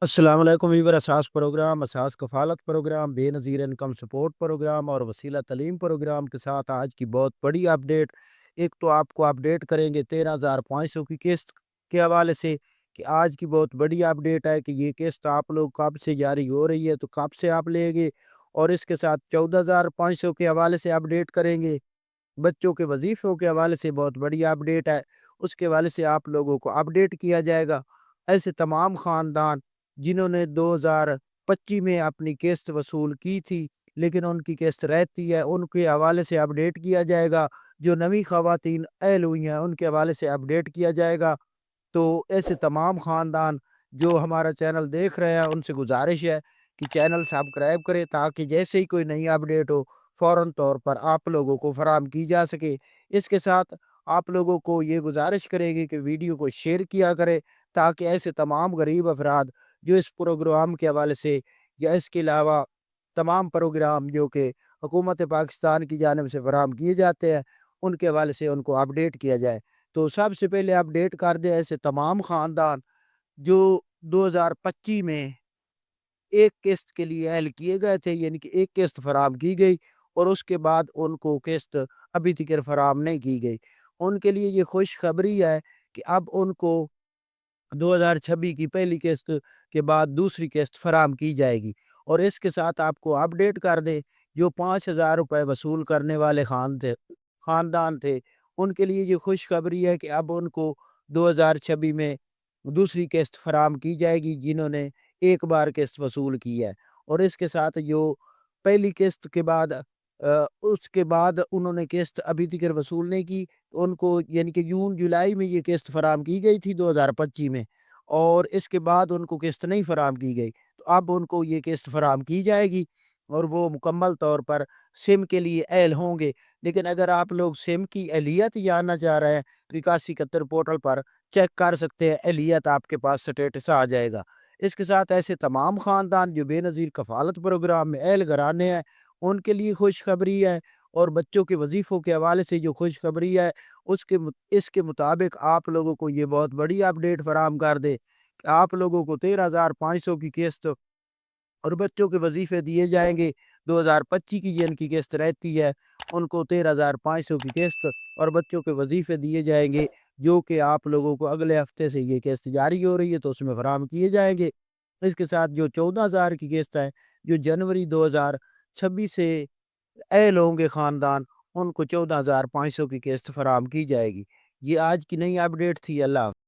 अस्सलाम वालेकुम वीवर Ehsaas program, Ehsaas Kafaalat program, Benazir income support program और वसीला तलीम प्रोग्राम के साथ आज की बहुत बड़ी अपडेट। एक तो आपको अपडेट करेंगे 13,500 की किस्त के हवाले से कि आज की बहुत बड़ी अपडेट है कि ये किस्त आप लोग कब से जारी हो रही है, तो कब से आप लेंगे। और इसके साथ 14,500 के हवाले से अपडेट करेंगे। बच्चों के वजीफ़ों के हवाले से बहुत बड़ी अपडेट है, उसके हवाले से आप लोगों को अपडेट किया जाएगा। ऐसे तमाम ख़ानदान जिन्होंने 2025 में अपनी किस्त वसूल की थी लेकिन उनकी किस्त रहती है, उनके हवाले से अपडेट किया जाएगा। जो नवी ख़वातीन अहल हुई हैं उनके हवाले से अपडेट किया जाएगा। तो ऐसे तमाम ख़ानदान जो हमारा चैनल देख रहे हैं उनसे गुजारिश है कि चैनल सब्सक्राइब करें ताकि जैसे ही कोई नई अपडेट हो फ़ौरन तौर पर आप लोगों को फराहम की जा सके। इसके साथ आप लोगों को ये गुजारिश करेंगे कि वीडियो को शेयर किया करें ताकि ऐसे तमाम गरीब अफराद जो इस प्रोग्राम के हवाले से या इसके अलावा तमाम प्रोग्राम जो कि हुकूमत पाकिस्तान की जानिब से फराहम किए जाते हैं उनके हवाले से उनको अपडेट किया जाए। तो सबसे पहले अपडेट कर दें ऐसे तमाम ख़ानदान जो 2025 में एक किस्त के लिए अहल किए गए थे, यानी कि एक किस्त फराहम की गई और उसके बाद उनको किस्त अभी तक फराहम नहीं की गई। उनके लिए ये खुशखबरी है कि अब उनको 2026 की पहली किस्त के बाद दूसरी किस्त फराहम की जाएगी। और इसके साथ आपको अपडेट कर दें, जो 5,000 रुपये वसूल करने वाले ख़ानदान थे, उनके लिए ये खुशखबरी है कि अब उनको 2026 में दूसरी किस्त फराहम की जाएगी जिन्होंने एक बार किस्त वसूल की है। और इसके साथ जो पहली किस्त के बाद उसके बाद उन्होंने किस्त अभी तक वसूल नहीं की, तो उनको यानी कि जून जुलाई में ये किस्त फराहम की गई थी 2025 में और इसके बाद उनको किस्त नहीं फराहम की गई। तो अब उनको ये किस्त फराहम की जाएगी और वो मुकम्मल तौर पर सिम के लिए अहल होंगे। लेकिन अगर आप लोग सिम की अहलियत जानना चाह रहे हैं तो 8171 पोर्टल पर चेक कर सकते हैं, अहलियत आपके पास स्टेटस आ जाएगा। इसके साथ ऐसे तमाम ख़ानदान जो बेनज़ीर कफ़ालत प्रोग्राम में अहल घराने हैं उनके लिए खुशखबरी है। और बच्चों के वजीफ़ों के हवाले से जो खुशखबरी है इसके मुताबिक आप लोगों को ये बहुत बड़ी अपडेट फराहम कर दे कि आप लोगों को 13,500 की किस्त और बच्चों के वजीफ़े दिए जाएंगे। 2025 की जिनकी किस्त रहती है उनको 13,500 की किस्त और बच्चों के वजीफ़े दिए जाएंगे, जो कि आप लोगों को अगले हफ्ते से ये किस्त जारी हो रही है तो उसमें फराहम किए जाएंगे। इसके साथ जो 14,000 की किस्त है, जो जनवरी 2026 से अहल होंगे ख़ानदान, उनको 14,500 की किस्त फराहम की जाएगी। ये आज की नई अपडेट थी। अल्लाह हाफ़िज़।